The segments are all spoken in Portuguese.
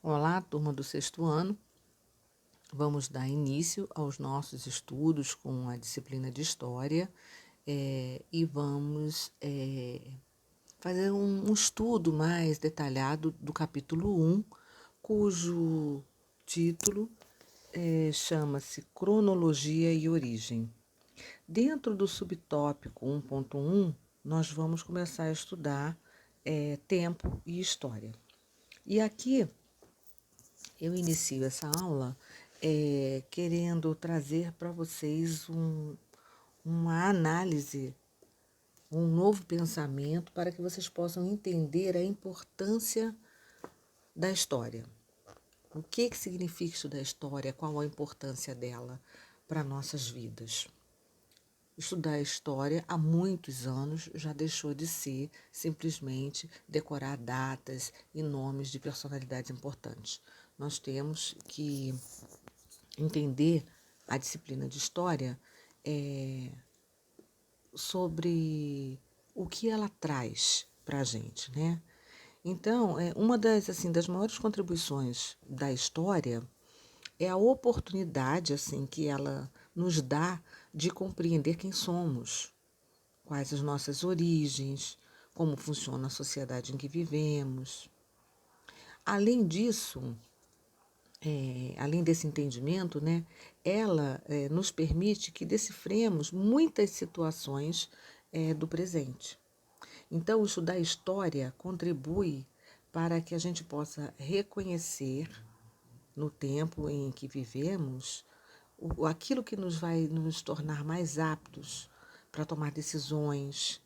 Olá, turma do sexto ano. Vamos dar início aos nossos estudos com a disciplina de História e vamos fazer um estudo mais detalhado do capítulo 1, cujo título chama-se Cronologia e Origem. Dentro do subtópico 1.1, nós vamos começar a estudar tempo e história. E aqui eu inicio essa aula querendo trazer para vocês uma análise, um novo pensamento para que vocês possam entender a importância da história. O que significa estudar história? Qual a importância dela para nossas vidas? Estudar história há muitos anos já deixou de ser simplesmente decorar datas e nomes de personalidades importantes. Nós temos que entender a disciplina de história sobre o que ela traz para a gente, né? Então, uma das maiores contribuições da história é a oportunidade assim que ela nos dá de compreender quem somos, quais as nossas origens, como funciona a sociedade em que vivemos. Além disso, além desse entendimento, né, ela nos permite que decifremos muitas situações do presente. Então, estudar história contribui para que a gente possa reconhecer no tempo em que vivemos aquilo que nos vai nos tornar mais aptos para tomar decisões,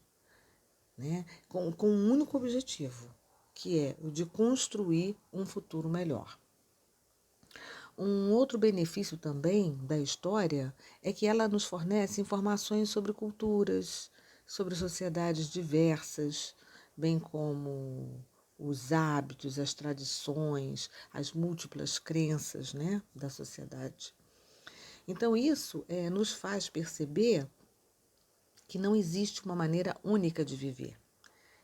né, com um único objetivo, que é o de construir um futuro melhor. Um outro benefício também da história é que ela nos fornece informações sobre culturas, sobre sociedades diversas, bem como os hábitos, as tradições, as múltiplas crenças, né, da sociedade. Então, isso nos faz perceber que não existe uma maneira única de viver.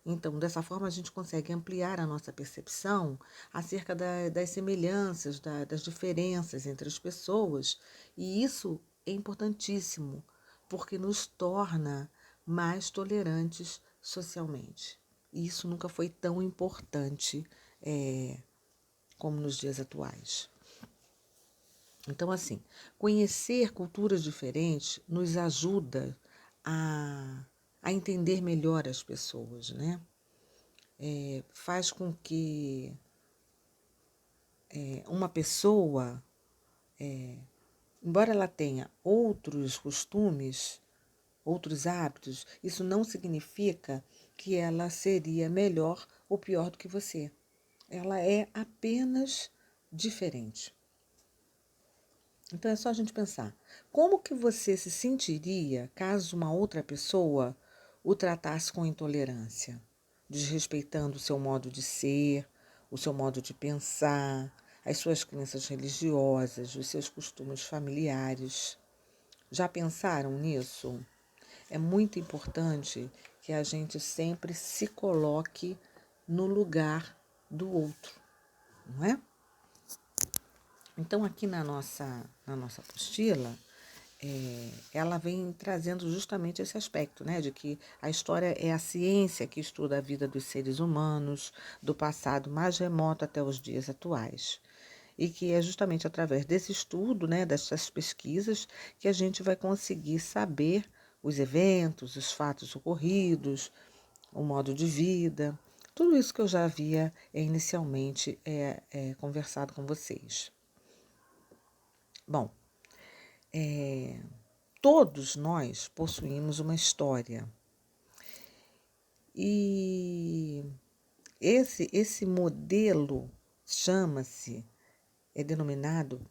Então, dessa forma, a gente consegue ampliar a nossa percepção acerca das semelhanças, das diferenças entre as pessoas, e isso é importantíssimo, porque nos torna mais tolerantes socialmente. E isso nunca foi tão importante como nos dias atuais. Então, assim, conhecer culturas diferentes nos ajuda a entender melhor as pessoas, né? Faz com que uma pessoa, embora ela tenha outros costumes, outros hábitos, isso não significa que ela seria melhor ou pior do que você. Ela é apenas diferente. Então é só a gente pensar, como que você se sentiria caso uma outra pessoa o tratasse com intolerância, desrespeitando o seu modo de ser, o seu modo de pensar, as suas crenças religiosas, os seus costumes familiares? Já pensaram nisso? É muito importante que a gente sempre se coloque no lugar do outro, não é? Então, aqui na nossa apostila, ela vem trazendo justamente esse aspecto, né, de que a história é a ciência que estuda a vida dos seres humanos, do passado mais remoto até os dias atuais. E que é justamente através desse estudo, né, dessas pesquisas, que a gente vai conseguir saber os eventos, os fatos ocorridos, o modo de vida, tudo isso que eu já havia inicialmente conversado com vocês. Bom, todos nós possuímos uma história. E esse modelo é denominado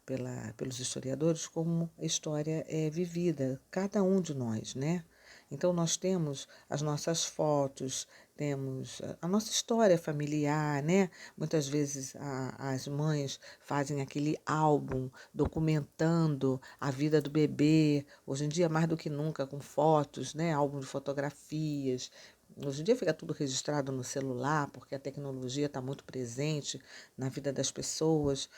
pelos historiadores como história vivida, cada um de nós, né? Então, nós temos as nossas fotos, temos a nossa história familiar, né? Muitas vezes as mães fazem aquele álbum documentando a vida do bebê, hoje em dia mais do que nunca com fotos, né? Álbum de fotografias, Hoje em dia fica tudo registrado no celular, porque a tecnologia está muito presente na vida das pessoas.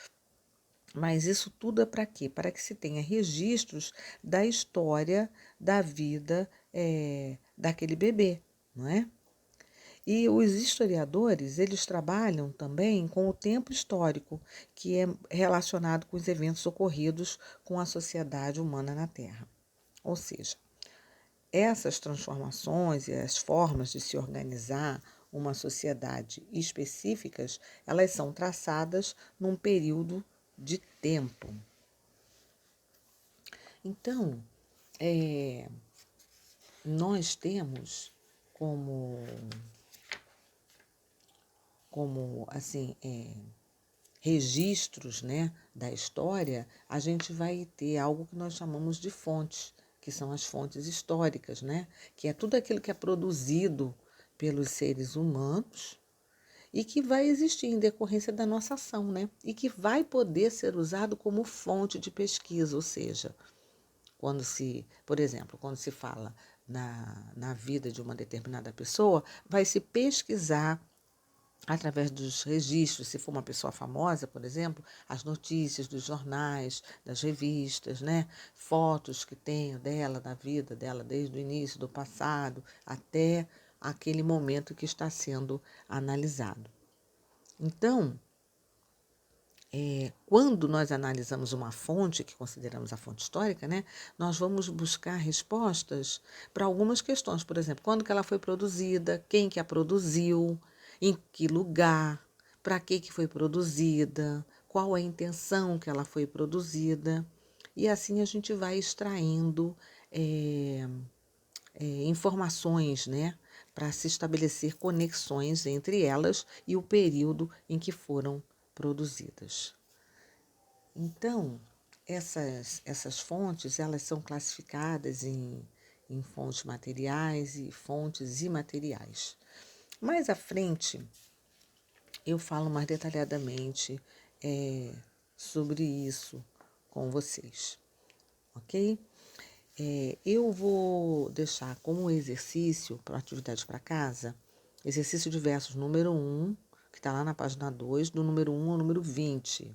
Mas isso tudo é para quê? Para que se tenha registros da história da vida daquele bebê, não é? E os historiadores, eles trabalham também com o tempo histórico, que é relacionado com os eventos ocorridos com a sociedade humana na Terra. Ou seja, essas transformações e as formas de se organizar uma sociedade específicas, elas são traçadas num período de tempo. Então, nós temos como assim, registros, né, da história, a gente vai ter algo que nós chamamos de fontes, que são as fontes históricas, né, que é tudo aquilo que é produzido pelos seres humanos e que vai existir em decorrência da nossa ação, né, e que vai poder ser usado como fonte de pesquisa, ou seja, por exemplo, quando se fala na vida de uma determinada pessoa, vai se pesquisar através dos registros, se for uma pessoa famosa, por exemplo, as notícias dos jornais, das revistas, né? Fotos que tenho dela, da vida dela, desde o início do passado até aquele momento que está sendo analisado. Então, quando nós analisamos uma fonte, que consideramos a fonte histórica, né, nós vamos buscar respostas para algumas questões. Por exemplo, quando que ela foi produzida, quem que a produziu, em que lugar, para que foi produzida, qual a intenção que ela foi produzida. E assim a gente vai extraindo informações, né, para se estabelecer conexões entre elas e o período em que foram produzidas. Então, essas fontes, elas são classificadas em fontes materiais e fontes imateriais. Mais à frente, eu falo mais detalhadamente sobre isso com vocês, ok? Eu vou deixar como exercício para atividade para casa, exercício de versos número 1, que está lá na página 2, do número 1 ao número 20.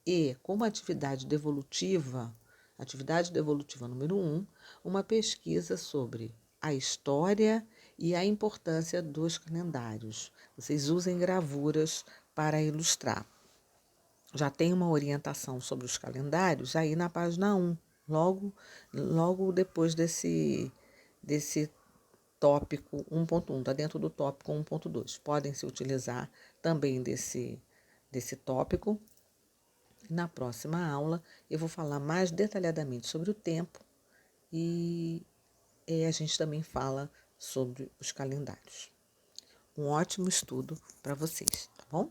E, como atividade devolutiva número 1, uma pesquisa sobre a história e a importância dos calendários. Vocês usem gravuras para ilustrar. Já tem uma orientação sobre os calendários aí na página 1, logo depois desse tópico 1.1, está dentro do tópico 1.2. Podem se utilizar também desse tópico. Na próxima aula, eu vou falar mais detalhadamente sobre o tempo e a gente também fala sobre os calendários. Um ótimo estudo para vocês, tá bom?